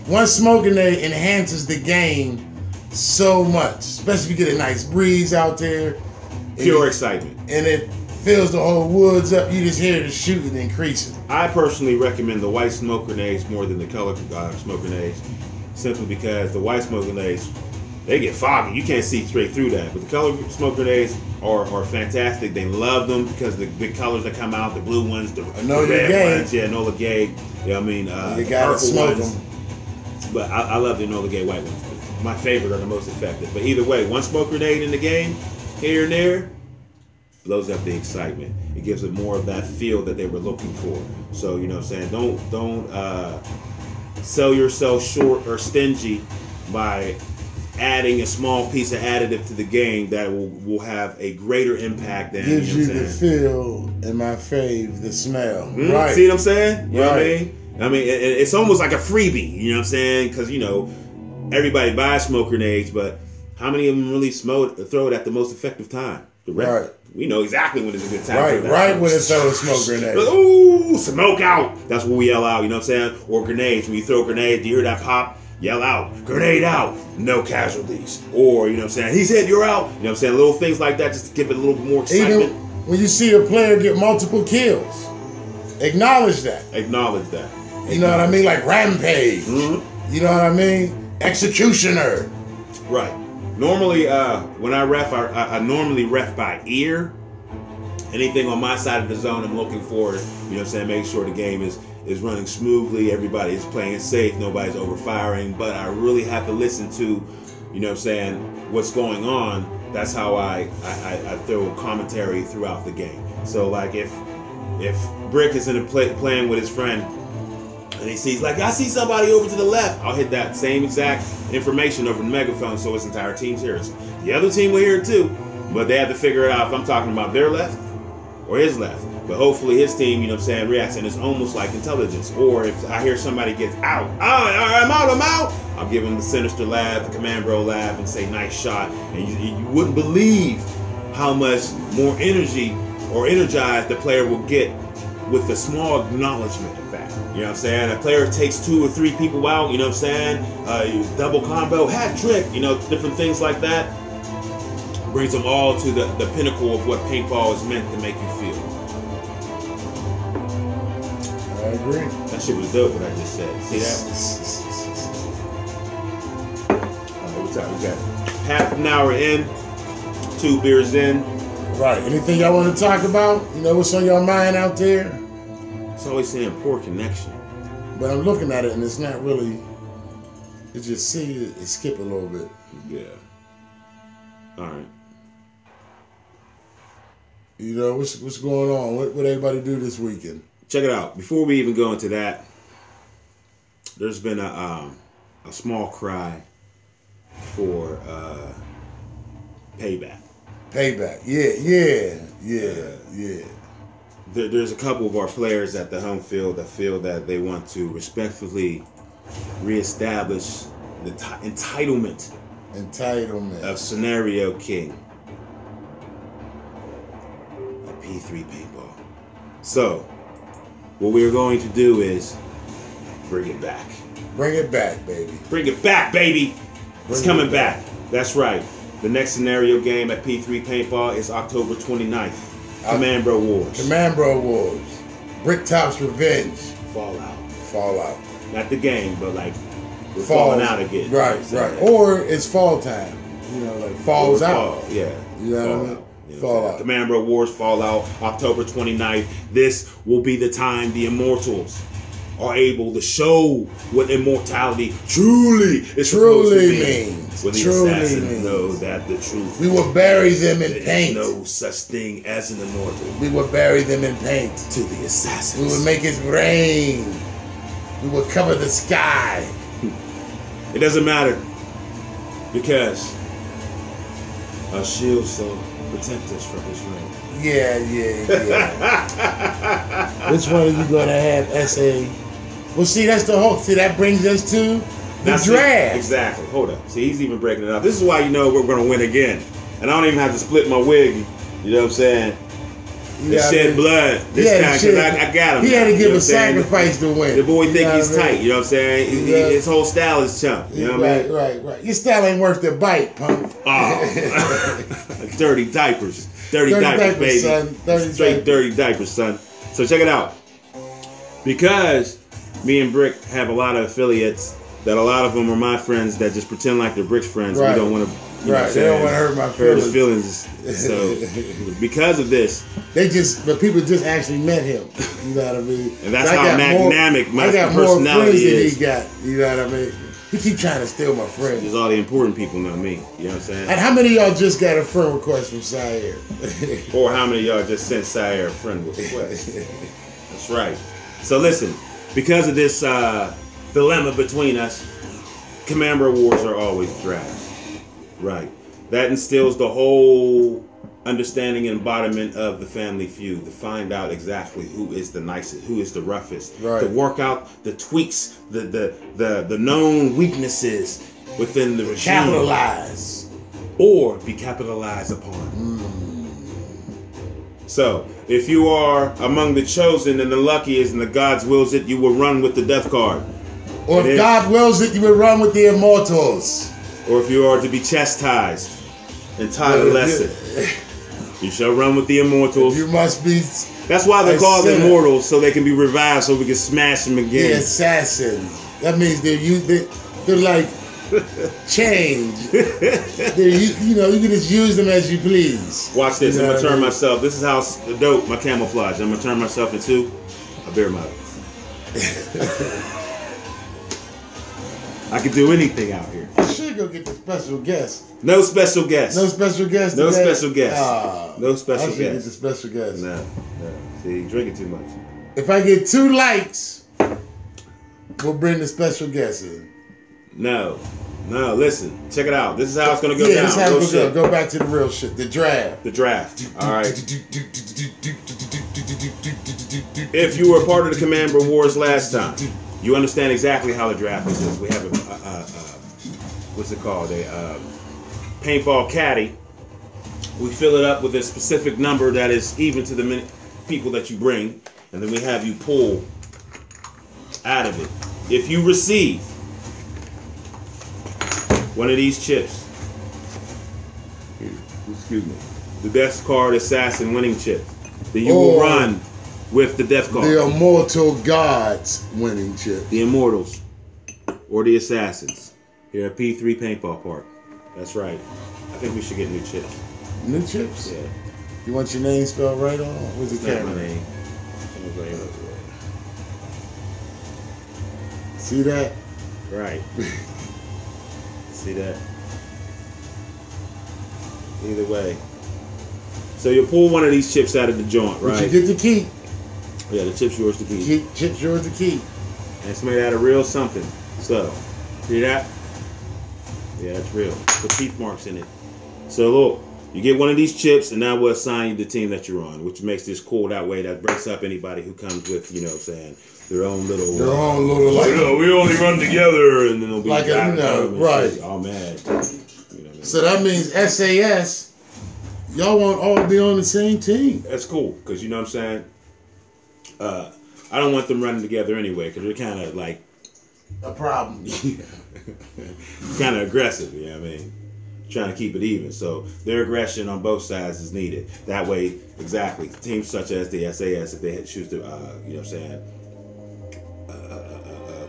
One smoke grenade enhances the game so much, especially if you get a nice breeze out there. Pure excitement. And it fills the whole woods up. You just hear the shooting increasing. I personally recommend the white smoke grenades more than the color smoke grenades, simply because the white smoke grenades, they get foggy. You can't see straight through that. But the color smoke grenades are fantastic. They love them because the big colors that come out, the blue ones, the red ones, Enola Gay. You know what I mean? You gotta smoke them. But I love the Enola Gay white ones. My favorite are the most effective. But either way, one smoke grenade in the game, here and there, blows up the excitement. It gives it more of that feel that they were looking for. So, you know what I'm saying? Don't sell yourself short or stingy by adding a small piece of additive to the game that will have a greater impact than gives you the feel, and my fave, the smell. Right. See what I'm saying? You know what I mean? I mean, it's almost like a freebie. You know what I'm saying? Because everybody buys smoke grenades, but how many of them really throw it at the most effective time? We know exactly when it's a good time. Right when it's throwing a smoke grenade. Ooh, smoke out. That's what we yell out. You know what I'm saying? Or grenades. When you throw a grenade, you hear that pop? Yell out, grenade out, no casualties. Or, you know what I'm saying, he's hit, you're out. You know what I'm saying? Little things like that just to give it a little more excitement. Even when you see a player get multiple kills, acknowledge that. You know what I mean? Like Rampage. Mm-hmm. You know what I mean? Executioner. Right. Normally, when I ref, I normally ref by ear. anything on my side of the zone, I'm looking forward, you know what I'm saying, making sure the game is running smoothly, everybody is playing safe, nobody's overfiring, but I really have to listen to, you know what I'm saying, what's going on. That's how I throw commentary throughout the game. So like if Brick is in a playing with his friend and he sees, like, I see somebody over to the left, I'll hit that same exact information over the megaphone so his entire team's hearing it. The other team will hear it too, but they have to figure it out if I'm talking about their left or his left. But hopefully his team, you know what I'm saying, reacts, and it's almost like intelligence. Or if I hear somebody gets out, I'm out, I'll give them the sinister laugh, the command bro laugh, and say, nice shot. And you wouldn't believe how much more energy or energized the player will get with the small acknowledgement of that. You know what I'm saying? A player takes 2 or 3 people out, you know what I'm saying? Double combo, hat trick, you know, different things like that. Brings them all to the pinnacle of what paintball is meant to make you feel. I agree. That shit was dope, what I just said. See that? Alright, what's up? We got half an hour in, 2 beers in. Right. Anything y'all want to talk about? You know what's on your mind out there? It's always saying poor connection. But I'm looking at it and it's not really. It's just see it skip a little bit. Yeah. Alright. You know, what's going on? What everybody do this weekend? Check it out. Before we even go into that, there's been a small cry for payback. Payback. Yeah. There's a couple of our players at the home field that feel that they want to respectfully reestablish the entitlement of Scenario King at P3 Paintball. So, what we're going to do is bring it back. Bring it back, baby. Bring it back, baby. It's coming back. That's right. The next Scenario game at P3 Paintball is October 29th. Command Bro Wars. Command Bro Wars. Bricktop's Revenge. Fallout. Not the game, but like we're Falls falling out again. Right. Or it's fall time. You know, like falls out. Yeah. You know what I mean? You know, Fallout. Command Bro Wars Fallout, October 29th. This will be the time the Immortals are able to show what immortality truly is supposed to be. Means. When the assassins know that the truth. We will bury them in paint. No such thing as an immortal. We will bury them in paint. To the assassins. We will make it rain. We will cover the sky. It doesn't matter. Because our shield shall protect us from his rain. Yeah. Which one are you going to have, SA? Well, see, that's the whole. See, that brings us to the draft. Exactly. Hold up. See, he's even breaking it up. This is why you know we're going to win again. And I don't even have to split my wig. You know what I'm saying? Shed blood this time because I got him. He had to give a sacrifice to win. The boy think he's tight. You know what I'm saying? His whole style is chump. You know what I mean? Right. Your style ain't worth the bite, punk. Oh. Dirty diapers. Dirty diapers, baby. Son. Straight dirty diapers, son. So check it out. Because me and Brick have a lot of affiliates that a lot of them are my friends that just pretend like they're Brick's friends. Right. We don't want to. They don't want to hurt my feelings. Hurt his feelings. So because of this, but people just actually met him. You know what I mean? And that's how dynamic my personality is. He got. You know what I mean? He keep trying to steal my friends. Because all the important people know me. You know what I'm saying? And how many of y'all just got a friend request from Sire? Or how many of y'all just sent Sire a friend request? That's right. So listen, because of this dilemma between us, Command Bro Wars are always drafts. Right. That instills the whole understanding and embodiment of the family feud, to find out exactly who is the nicest, who is the roughest, to work out the tweaks, the known weaknesses within the regime. Capitalize. Or be capitalized upon. So, if you are among the chosen and the luckiest and the gods wills it, you will run with the death card. Or if God wills it, you will run with the immortals. Or if you are to be chastised and taught a lesson, you shall run with the immortals. You must be. That's why they're called immortals, so they can be revived, so we can smash them again. The assassins. That means they're like change. You can just use them as you please. Watch this. You know I'm gonna turn what I mean? myself. This is how dope my camouflage. I'm gonna turn myself into a bear model. I can do anything out here. You should go get the special guest. No special guest. No special guest. No today? special guest. No special I should get guest. the special guest. No. See, you drinking too much. If I get 2 likes, we'll bring the special guest in. No, listen. Check it out. This is how it's gonna go down. This is how it's gonna go. Go back to the real shit. The draft. The draft. All right. If you were a part of the Command B.R.O.S last time, you understand exactly how the draft is. We have what's it called? A paintball caddy. We fill it up with a specific number that is even to the many people that you bring, and then we have you pull out of it. If you receive one of these chips, excuse me, the Death Card Assassin winning chip, then you will run with the Death Card. The Immortal Gods winning chip. The Immortals or the Assassins here at P3 Paintball Park. That's right. I think we should get new chips. New chips? Yeah. You want your name spelled right on? Where's the That's camera? my name. See that? Right. See that? Either way. So you'll pull one of these chips out of the joint, right? But you get to keep. Yeah, the chip's yours to keep. Chip's yours to keep. And it's made out of real something. So, see that? Yeah, it's real. Put teeth marks in it. So look, you get one of these chips, and now we'll assign you the team that you're on, which makes this cool that way. That breaks up anybody who comes with, you know what I'm saying, their own little, like, you know, we only run together, and then they'll be like right, all mad. You know what I mean? So that means SAS, y'all won't all be on the same team. That's cool, because you know what I'm saying. I don't want them running together anyway, because they're kind of like a problem, kind of aggressive. You know what I mean? Trying to keep it even, so their aggression on both sides is needed. That way, exactly, teams such as the SAS, if they choose to, you know what I'm saying,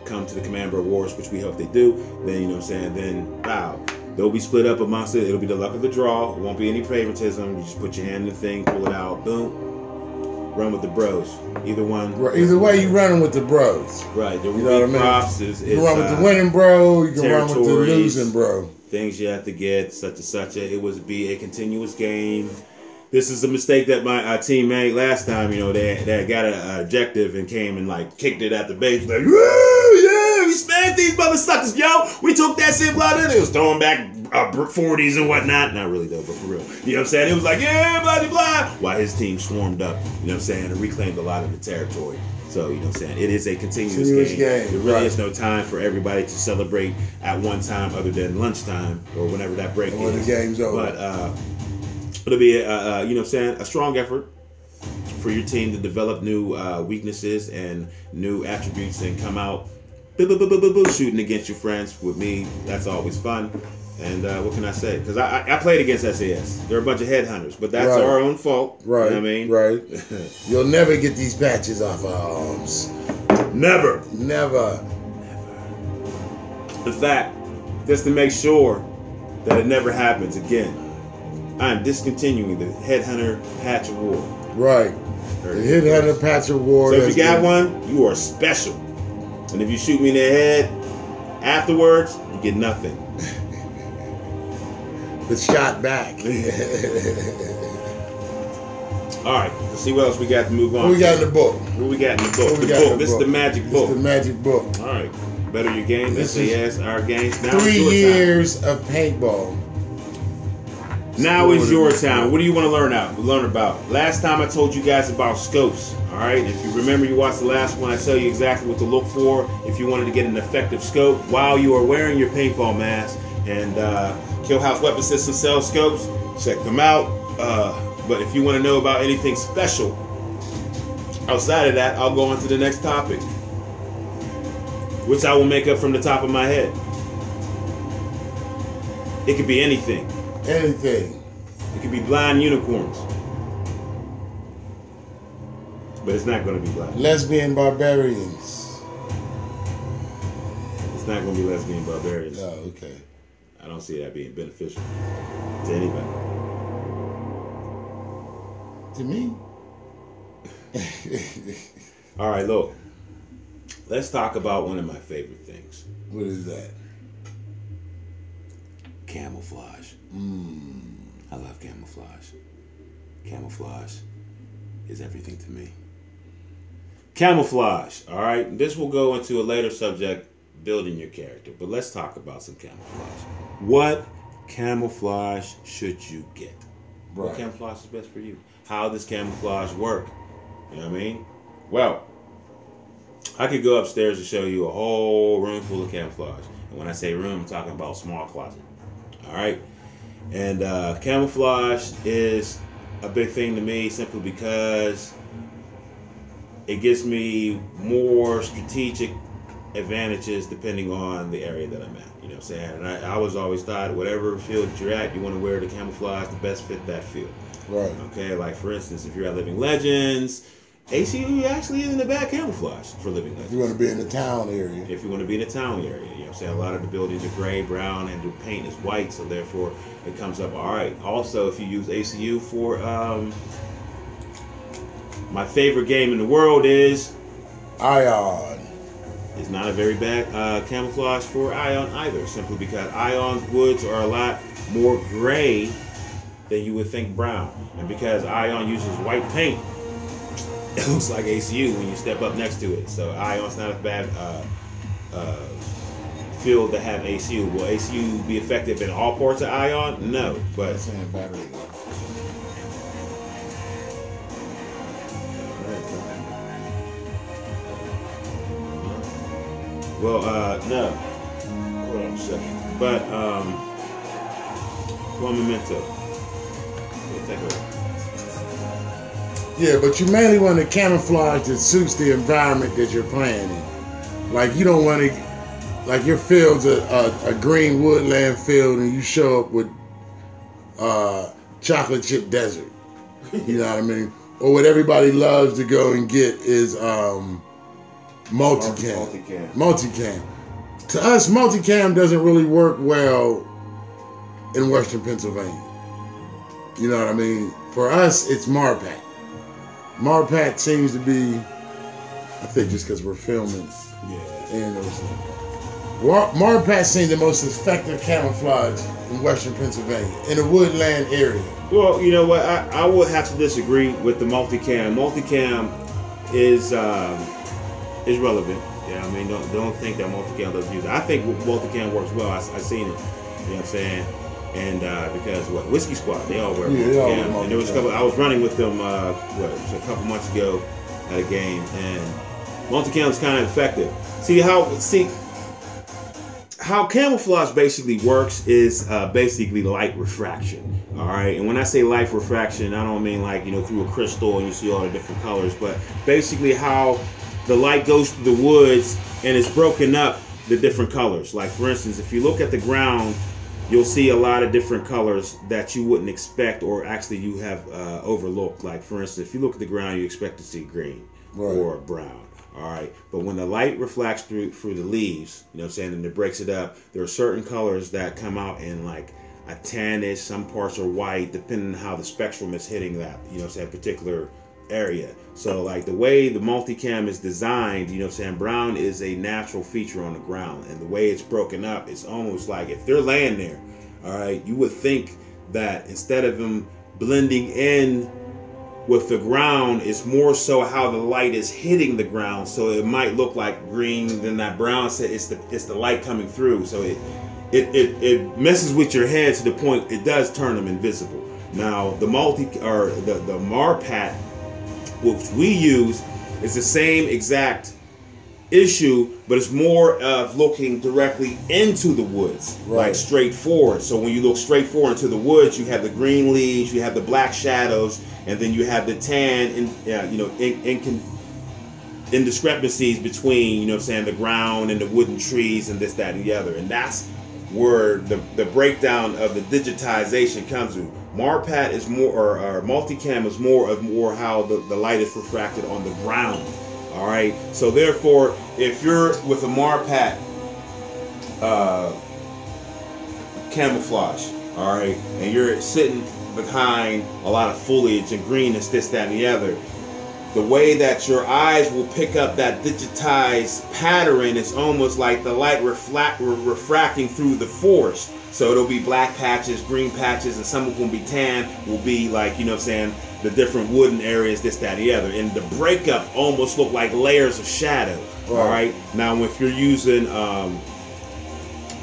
come to the Command B.R.O.S, which we hope they do, then, you know what I'm saying, then, wow, they'll be split up amongst it. It'll be the luck of the draw. It won't be any favoritism. You just put your hand in the thing, pull it out, boom, run with the bros. Either one. Either way, you running with the bros. Right. The you know what I mean? props you can run with the winning bro. You can run with the losing bro. Things you have to get, such and such. It would be a continuous game. This is a mistake that my team made last time. You know, they got an objective and came and like kicked it at the base. Like, woo, yeah, we smashed these mother suckers, yo. We took that shit, blah, blah, blah. It was throwing back 40s and whatnot. Not really though, but for real. You know what I'm saying? It was like, yeah, blah, blah, blah. While his team swarmed up, you know what I'm saying, and reclaimed a lot of the territory. So, you know what I'm saying? It is a continuous game. There really is no time for everybody to celebrate at one time other than lunchtime or whenever that break is. When the game's over. But it'll be, you know what I'm saying, a strong effort for your team to develop new weaknesses and new attributes and come out shooting against your friends. With me, that's always fun. And what can I say? Because I played against SAS. They're a bunch of headhunters, but that's our own fault. Right. You know what I mean? Right. You'll never get these patches off our arms. Never. Never. In fact, just to make sure that it never happens again, I'm discontinuing the Headhunter Patch Award. Right. The Headhunter Patch Award. So if you got one, you are special. And if you shoot me in the head afterwards, you get nothing. The shot back. All right, let's see what else we got to move on. What we got in the book? What we got in the book? This is the magic book. This is the magic book. All right. Better your game. SAS, our games. Now 3 years of paintball. Now is your time. What do you want to learn about? Last time I told you guys about scopes. All right. If you remember, you watched the last one. I tell you exactly what to look for if you wanted to get an effective scope while you are wearing your paintball mask. And Kill House Weapon System sells scopes. Check them out. But if you want to know about anything special outside of that, I'll go on to the next topic, which I will make up from the top of my head. It could be anything. Anything. It could be blind unicorns. But it's not going to be blind. Lesbian barbarians. It's It's not going to be lesbian barbarians. Oh, okay. I don't see that being beneficial to anybody. To me? All right, look. Let's talk about one of my favorite things. What is that? Camouflage. I love camouflage. Camouflage is everything to me. Camouflage, all right? This will go into a later subject, building your character. But let's talk about some camouflage. What camouflage should you get? Right. What camouflage is best for you? How does camouflage work? You know what I mean? Well, I could go upstairs and show you a whole room full of camouflage. And when I say room, I'm talking about a small closet. All right? And camouflage is a big thing to me simply because it gives me more strategic advantages depending on the area that I'm at. You know what I'm saying? And I was always thought whatever field that you're at, you want to wear the camouflage to best fit that field. Right. Okay, like for instance, if you're at Living Legends, ACU actually isn't a bad camouflage for Living Legends. If you want to be in the town area. If you want to be in the town area, you know what I'm saying? A lot of the buildings are gray, brown, and the paint is white, so therefore it comes up all right. Also, if you use ACU for, my favorite game in the world is Ion. It's not a very bad camouflage for Ion either, simply because Ion's woods are a lot more gray than you would think brown. And because Ion uses white paint, it looks like ACU when you step up next to it. So Ion's not a bad field to have ACU. Will ACU be effective in all parts of Ion? No, but Saying battery. well, no. Hold on a second. But one memento. Take over. Yeah, but you mainly want to camouflage that suits the environment that you're playing in. Like you don't want to, like your field's a green woodland field, and you show up with chocolate chip desert. You know what I mean? Or what everybody loves to go and get is multicam. Multicam. To us, multicam doesn't really work well in Western Pennsylvania. You know what I mean? For us, it's Marpat. Marpat seems to be, I think just because we're filming. Yeah. And Marpat seems the most effective camouflage in Western Pennsylvania, in the woodland area. Well, you know what? I would have to disagree with the multicam. Multicam is relevant. Yeah, I mean, don't think that multicam doesn't use it. I think multicam works well. I've seen it. You know what I'm saying? And because Whiskey Squad, they all wear multicam. And there was a couple. I was running with them. It was a couple months ago at a game, and multicam is kind of effective. See how camouflage basically works is basically light refraction. All right, and when I say light refraction, I don't mean like through a crystal and you see all the different colors, but basically how the light goes through the woods and it's broken up the different colors. Like for instance, if you look at the ground, you'll see a lot of different colors that you wouldn't expect, or actually you have overlooked. Like for instance, if you look at the ground, you expect to see green or brown. All right, but when the light reflects through the leaves, you know what I'm saying, and it breaks it up, there are certain colors that come out in like a tannish, some parts are white, depending on how the spectrum is hitting that, particular area. So like the way the multicam is designed, brown is a natural feature on the ground, and the way it's broken up, it's almost like if they're laying there, all right, you would think that instead of them blending in with the ground, it's more so how the light is hitting the ground. So it might look like green, then that brown said it's the light coming through. So it messes with your head to the point it does turn them invisible. Now the the Marpat, which we use, is the same exact issue, but it's more of looking directly into the woods, like straight forward. So when you look straight forward into the woods, you have the green leaves, you have the black shadows, and then you have the tan indiscrepancies between, the ground and the wooden trees and this, that, and the other. And that's where the breakdown of the digitization comes through. Marpat is more, or multicam is more how the light is refracted on the ground. All right. So therefore, if you're with a Marpat camouflage, all right, and you're sitting behind a lot of foliage and greenness, this, that, and the other, the way that your eyes will pick up that digitized pattern is almost like the light refracting through the forest. So it'll be black patches, green patches, and some of them will be tan, will be like, you know what I'm saying, the different wooden areas, this, that, and the other. And the breakup almost look like layers of shadow, all right? Now, if you're using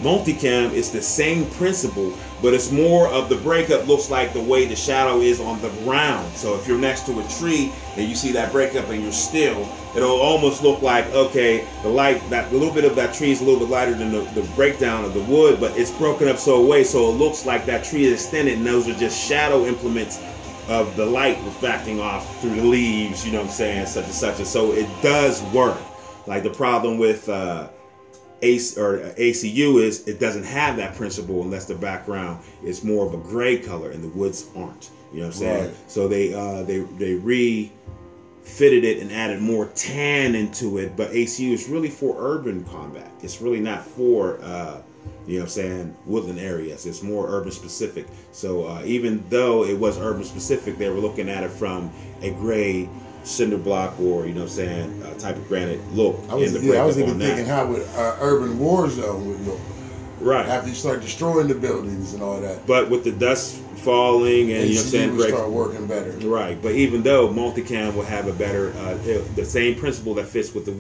multicam, it's the same principle, but it's more of the breakup looks like the way the shadow is on the ground. So if you're next to a tree and you see that breakup and you're still, it'll almost look like, okay, the light, that little bit of that tree is a little bit lighter than the breakdown of the wood, but it's broken up so away so it looks like that tree is extended, and those are just shadow implements of the light refracting off through the leaves, you know what I'm saying, such and such. And so it does work. Like the problem with ACU is it doesn't have that principle unless the background is more of a gray color and the woods aren't. You know what I'm saying? Right. So they refitted it and added more tan into it. But ACU is really for urban combat. It's really not for you know what I'm saying, woodland areas. It's more urban specific. So even though it was urban specific, they were looking at it from a gray cinder block or, you know what I'm saying, type of granite look. I was even thinking how would urban war zone would look. Right. After you start destroying the buildings and all that. But with the dust falling and, you know what I'm saying, would start working better. Right. But even though multicam will have a better, the same principle that fits with the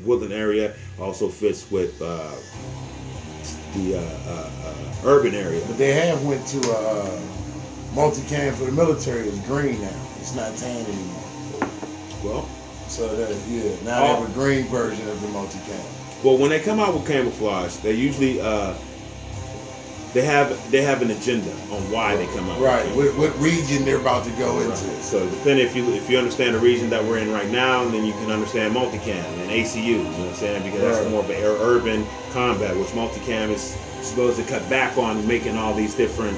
woodland area also fits with the urban area. But they have went to multicam for the military is green now. It's not tan anymore. Well, so that now they have a green version of the multicam. Well, when they come out with camouflage, they usually they have an agenda on why they come out. Right. What region they're about to go into. So depending if you understand the region that we're in right now, then you can understand multicam and ACU. You know what I'm saying? Because that's more of an urban combat, which multicam is supposed to cut back on making all these different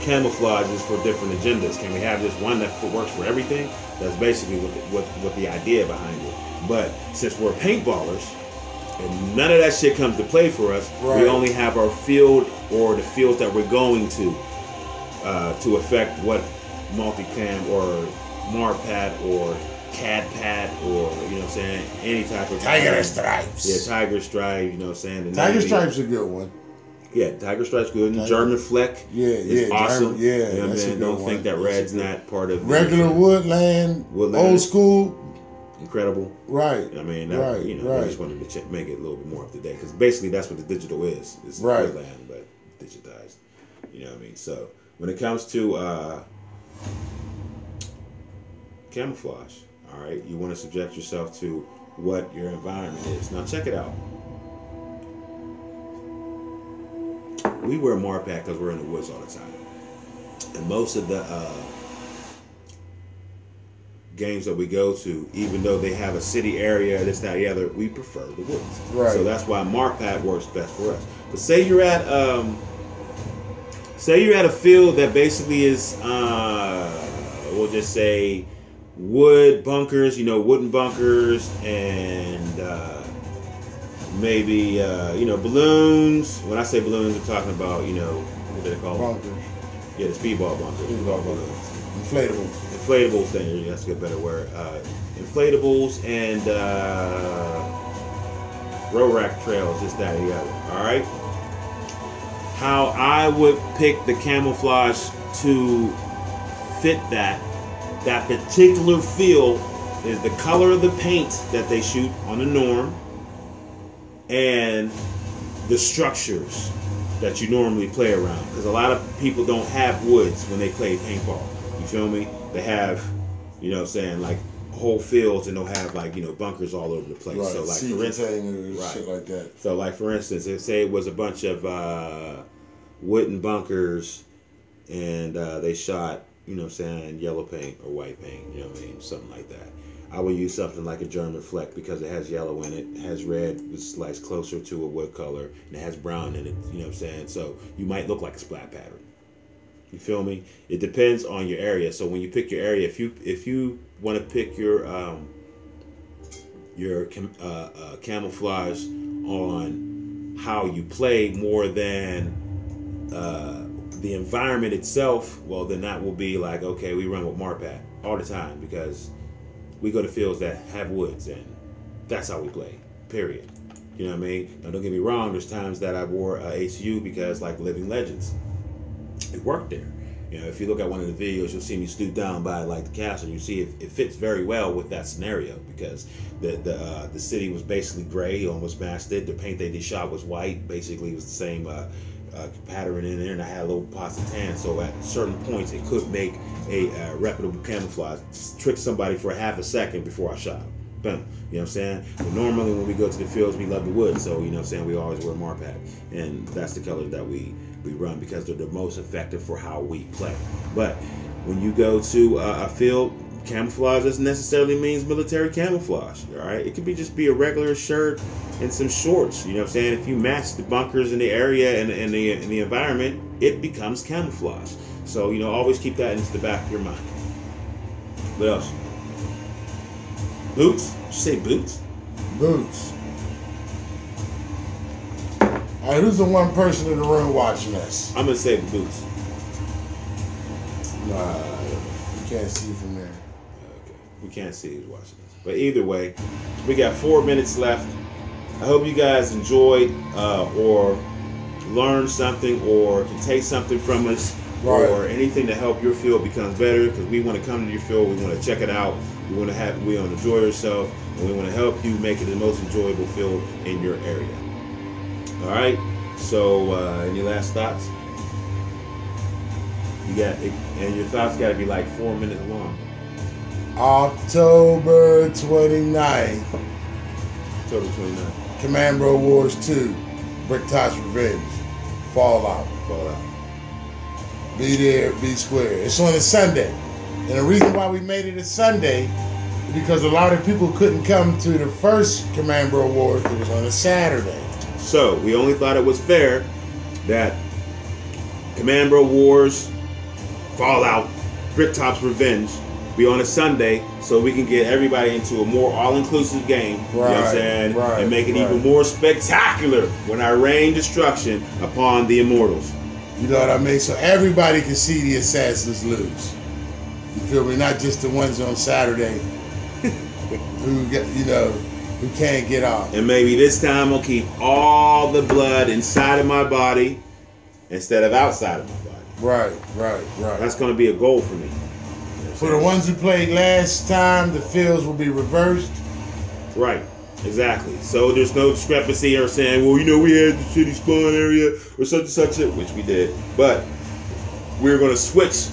camouflages for different agendas. Can we have just one that works for everything? That's basically what the idea behind it. But since we're paintballers and none of that shit comes to play for us, we only have our field or the fields that we're going to affect what multicam or MARPAT or CADPAT or, you know what I'm saying, any type of Tiger Stripes. Yeah, Tiger Stripe, you know what I'm saying. The Tiger Stripe's a good one. Yeah, Tiger Stripe's good. And German Fleck is awesome. You know what I'm saying? Don't think that red's not part of regular woodland, old school. Incredible. Right. I mean, I just wanted to make it a little bit more up to date because basically that's what the digital is. It's woodland, but digitized. You know what I mean? So when it comes to camouflage, all right, you want to subject yourself to what your environment is. Now check it out. We wear MARPAT because we're in the woods all the time. And most of the games that we go to, even though they have a city area, this, that, the other, we prefer the woods. Right. So that's why MARPAT works best for us. But say you're at a field that basically is, we'll just say, wood bunkers, wooden bunkers, and maybe, balloons. When I say balloons, I'm talking about, what do they call them? Bunkers. Yeah, the speedball bunkers. Speedball bunkers. Inflatables. Inflatables thing, that's a good better word. Inflatables and road rack trails, this, that, and the other. All right? How I would pick the camouflage to fit that particular field is the color of the paint that they shoot on the norm and the structures that you normally play around. Because a lot of people don't have woods when they play paintball. You feel me? They have, like whole fields, and they'll have bunkers all over the place. Right. So like for instance, shit like that. So like for instance, say it was a bunch of wooden bunkers, and they shot, yellow paint or white paint, something like that. I would use something like a German Fleck because it has yellow in it, it has red, which sliced closer to a wood color, and it has brown in it, So you might look like a splat pattern. You feel me? It depends on your area. So when you pick your area, if you want to pick your camouflage on how you play more than the environment itself, well, then that will be like, okay, we run with Marpat all the time because we go to fields that have woods, and that's how we play, period. You know what I mean? Now, don't get me wrong, there's times that I wore HU because, like Living Legends, it worked there. You know, if you look at one of the videos, you'll see me stoop down by like the castle. You see it fits very well with that scenario because the city was basically gray, almost matched it. The paint they did shot was white, basically it was the same pattern in there, and I had a little pots of tan. So at certain points, it could make a reputable camouflage, just trick somebody for a half a second before I shot. Boom. You know what I'm saying? But normally when we go to the fields, we love the wood. So, you know what I'm saying, we always wear Marpat. And that's the color that we run because they're the most effective for how we play. But when you go to a field, camouflage doesn't necessarily means military camouflage. All right? It could be a regular shirt and some shorts. You know what I'm saying? If you match the bunkers in the area and in the environment, it becomes camouflage. So, you know, always keep that into the back of your mind. What else? Boots? Did you say boots? Boots. All right, who's the one person in the room watching us? I'm going to say boots. Nah, you can't see from there. Okay. We can't see who's watching us. But either way, we got 4 minutes left. I hope you guys enjoyed or learned something or can take something from us. Right. Or anything to help your field becomes better, because we want to come to your field, we want to check it out, we want to enjoy yourself, and we want to help you make it the most enjoyable field in your area. All right. So, any last thoughts? You got it, and your thoughts got to be like 4 minutes long. October 29th. October 29th. Command B.R.O.S 2. Bricktops Revenge. Fallout. Be there, be square. It's on a Sunday. And the reason why we made it a Sunday is because a lot of people couldn't come to the first Command B.R.O.S. It was on a Saturday. So we only thought it was fair that Command B.R.O.S, Fallout, Bricktops Revenge be on a Sunday so we can get everybody into a more all-inclusive game, right, you know what I'm saying? Right, and make it even more spectacular when I rain destruction upon the immortals. You know what I mean? So everybody can see the assassins lose. You feel me? Not just the ones on Saturday who can't get off. And maybe this time I'll keep all the blood inside of my body instead of outside of my body. Right. That's going to be a goal for me. For the ones who played last time, the fields will be reversed. Right. Exactly. So there's no discrepancy or saying, well, you know, we had the shitty spawn area or such and such, which we did. But we're going to switch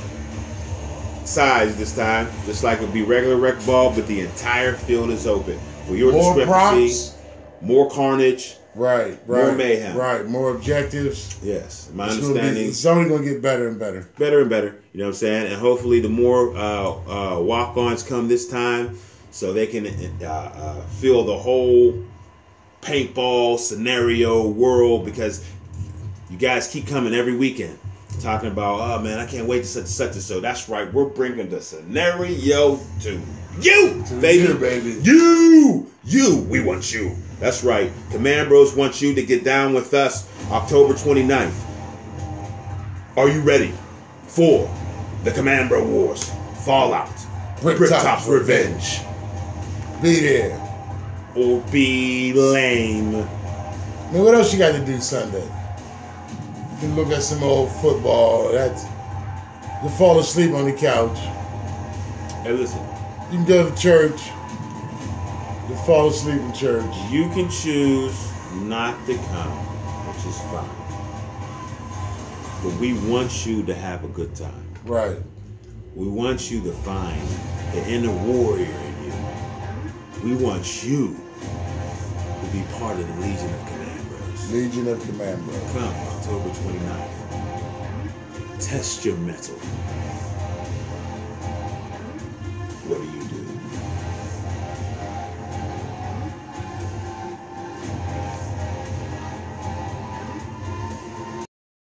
sides this time, just like it would be regular rec ball, but the entire field is open. For your more discrepancy, props. More carnage. Right. More mayhem. Right. More objectives. Yes. My understanding. It's only going to get better and better. Better and better. You know what I'm saying? And hopefully the more walk-ons come this time, so they can feel the whole paintball scenario world, because you guys keep coming every weekend talking about, oh man, I can't wait to such and so. That's right, we're bringing the scenario to you, baby. You, we want you. That's right. Command Bros wants you to get down with us October 29th. Are you ready for the Command B.R.O.S Fallout, Bricktops Revenge? Be there. Or be lame. Man, what else you got to do Sunday? You can look at some old football. You fall asleep on the couch. Hey, listen. You can go to church. You fall asleep in church. You can choose not to come, which is fine. But we want you to have a good time. Right. We want you to find the inner warrior in you. We want you to be part of the Legion of Command Bros. Legion of Command Bros. Come October 29th. Test your mettle.